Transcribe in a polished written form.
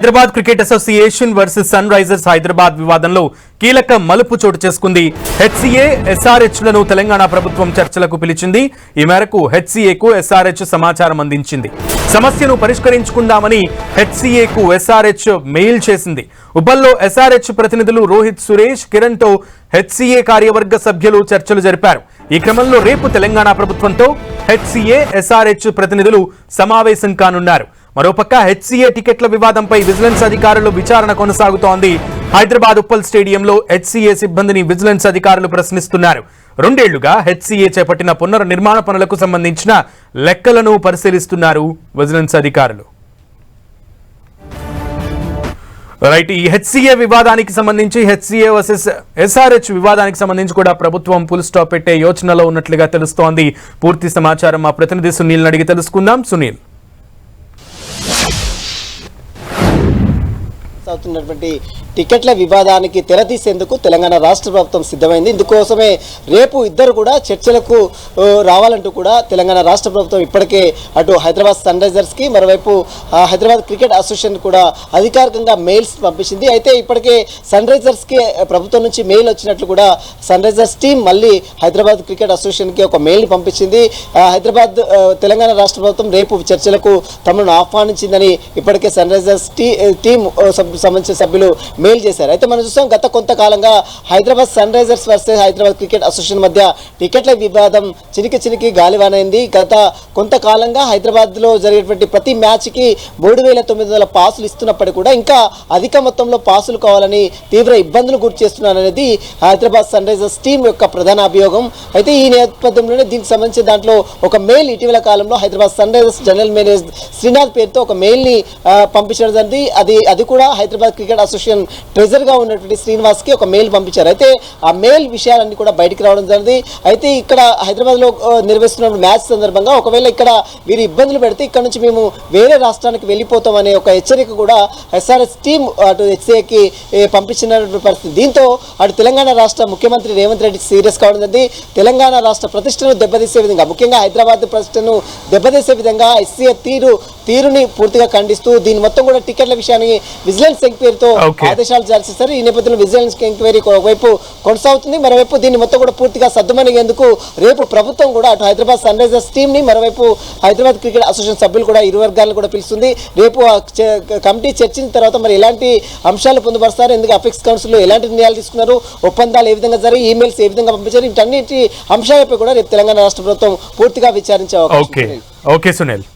Hyderabad Cricket Association versus Sunrisers Hyderabad వివాదంలో కీలక మలుపు చోటు చేసుకుంది. హెచ్సీఏ ఎస్ఆర్హెచ్ లను తెలంగాణ ప్రభుత్వం చర్చలకు పిలిచింది. ఈ మేరకు హెచ్సీఏకు ఎస్ఆర్హెచ్ సమాచారం అందించింది. సమస్యను పరిష్కరించుకుందామని హెచ్సీఏకు ఎస్ఆర్హెచ్ మెయిల్ చేసింది. ఉప్పల్లో ఎస్ఆర్హెచ్ ప్రతినిధులు రోహిత్ సురేష్ కిరణ్ తో హెచ్సీఏ కార్యవర్గ సభ్యులు చర్చలు జరిపారు. ఈ క్రమంలో రేపు తెలంగాణ ప్రభుత్వంతో హెచ్సీఏ ఎస్ఆర్హెచ్ ప్రతినిధులు సమావేశం కానున్నారు. మరోపక్క హెచ్సీఏ టికెట్ల వివాదంపై విజిలెన్స్ అధికారులు విచారణ కొనసాగుతోంది. హైదరాబాద్ ఉప్పల్ స్టేడియంలో హెచ్సీఏ సిబ్బందిని విజిలెన్స్ అధికారులు ప్రశ్నిస్తున్నారు. 2 ఏళ్లుగా హెచ్సీఏ చేపట్టిన పునర్నిర్మాణ పనులకు సంబంధించిన లెక్కలను పరిశీలిస్తున్నారు విజిలెన్స్ అధికారులు. రైట్, ఈ హెచ్సీఏ వివాదానికి సంబంధించి హెచ్సీఏ వర్సెస్ ఎస్ఆర్హెచ్ వివాదానికి సంబంధించి కూడా ప్రభుత్వం ఫుల్ స్టాప్ పెట్టే యోచనలో ఉన్నట్లుగా తెలుస్తోంది. పూర్తి సమాచారం మా ప్రతినిధి సునీల్ అడిగి తెలుసుకుందాం. సునీల్, అవుతున్నటువంటి టికెట్ల వివాదానికి తెరతీసేందుకు తెలంగాణ రాష్ట్ర ప్రభుత్వం సిద్ధమైంది. ఇందుకోసమే రేపు ఇద్దరు కూడా చర్చలకు రావాలంటూ కూడా తెలంగాణ రాష్ట్ర ప్రభుత్వం ఇప్పటికే అటు హైదరాబాద్ సన్ రైజర్స్కి మరోవైపు హైదరాబాద్ క్రికెట్ అసోసియేషన్ కూడా అధికారికంగా మెయిల్స్ పంపించింది. అయితే ఇప్పటికే సన్ రైజర్స్కి ప్రభుత్వం నుంచి మెయిల్ వచ్చినట్లు కూడా సన్ రైజర్స్ టీం మళ్ళీ హైదరాబాద్ క్రికెట్ అసోసియేషన్కి ఒక మెయిల్ని పంపించింది. హైదరాబాద్ తెలంగాణ రాష్ట్ర ప్రభుత్వం రేపు చర్చలకు తమను ఆహ్వానించిందని ఇప్పటికే సన్ రైజర్స్ టీం సంబంధించిన సభ్యులు మెయిల్ చేశారు. అయితే మనం చూస్తాం గత కొంతకాలంగా Hyderabad Sunrisers versus Hyderabad Cricket Association మధ్య టికెట్ల వివాదం చినికి గాలివానైంది. గత కొంతకాలంగా హైదరాబాద్లో జరిగేటువంటి ప్రతి మ్యాచ్కి 3,900 పాసులు ఇస్తున్నప్పటికీ కూడా ఇంకా అధిక మొత్తంలో పాసులు కావాలని తీవ్ర ఇబ్బందులు గురి చేస్తున్నారనేది హైదరాబాద్ సన్ రైజర్స్ టీం యొక్క ప్రధాన అభియోగం. అయితే ఈ నేపథ్యంలోనే దీనికి సంబంధించిన దాంట్లో ఒక మెయిల్ ఇటీవల కాలంలో Hyderabad Sunrisers general manager Srinath పేరుతో ఒక మెయిల్ని పంపించడం జరిగింది. అది కూడా హైదరాబాద్ క్రికెట్ అసోసియేషన్ ట్రెజర్గా ఉన్నటువంటి శ్రీనివాస్కి ఒక మెయిల్ పంపించారు. అయితే ఆ మెయిల్ విషయాలన్నీ కూడా బయటికి రావడం జరిగింది. అయితే ఇక్కడ హైదరాబాద్లో నిర్వహిస్తున్న మ్యాచ్ సందర్భంగా ఒకవేళ ఇక్కడ వీరు ఇబ్బందులు పెడితే ఇక్కడ నుంచి మేము వేరే రాష్ట్రానికి వెళ్ళిపోతామనే ఒక హెచ్చరిక కూడా ఎస్ఆర్ఎస్ టీం అటు హెచ్సీఏకి పంపించినటువంటి పరిస్థితి. దీంతో అటు తెలంగాణ రాష్ట్ర ముఖ్యమంత్రి రేవంత్ రెడ్డి సీరియస్ కావడం జరిగింది. తెలంగాణ రాష్ట్ర ప్రతిష్టను దెబ్బతీసే విధంగా, ముఖ్యంగా హైదరాబాద్ ప్రతిష్టను దెబ్బతీసే విధంగా హెచ్సీఏ తీరుని పూర్తిగా ఖండిస్తూ దీని మొత్తం కూడా టికెట్ల విషయాన్ని విజిలెన్స్ ఎంక్వైరీతో ఆదేశాలు జారీ చేశారు. ఈ నేపథ్యంలో విజిలెన్స్ ఎంక్వైరీ ఒకవైపు కొనసాగుతుంది, మరోవైపు దీన్ని మొత్తం కూడా పూర్తిగా సద్దుమణిగేందుకు రేపు ప్రభుత్వం కూడా అటు హైదరాబాద్ సన్ రైజర్స్ టీమ్ ని మరోవైపు హైదరాబాద్ క్రికెట్ అసోసియేషన్ సభ్యులు కూడా ఇరు వర్గాలను కూడా పిలుస్తుంది. రేపు కమిటీ చర్చించిన తర్వాత మరి ఎలాంటి అంశాలు పొందుపరుస్తారు, ఎందుకు అపెక్స్ కౌన్సిల్ ఎలాంటి నిర్ణయాలు తీసుకున్నారు, ఒప్పందాలు ఏ విధంగా జరిగి ఈమెయిల్స్ ఏ విధంగా పంపించారు, వీటన్నిటి అంశాలపై కూడా రేపు తెలంగాణ రాష్ట్ర ప్రభుత్వం పూర్తిగా విచారించే అవకాశం ఉంది. ఓకే సునీల్.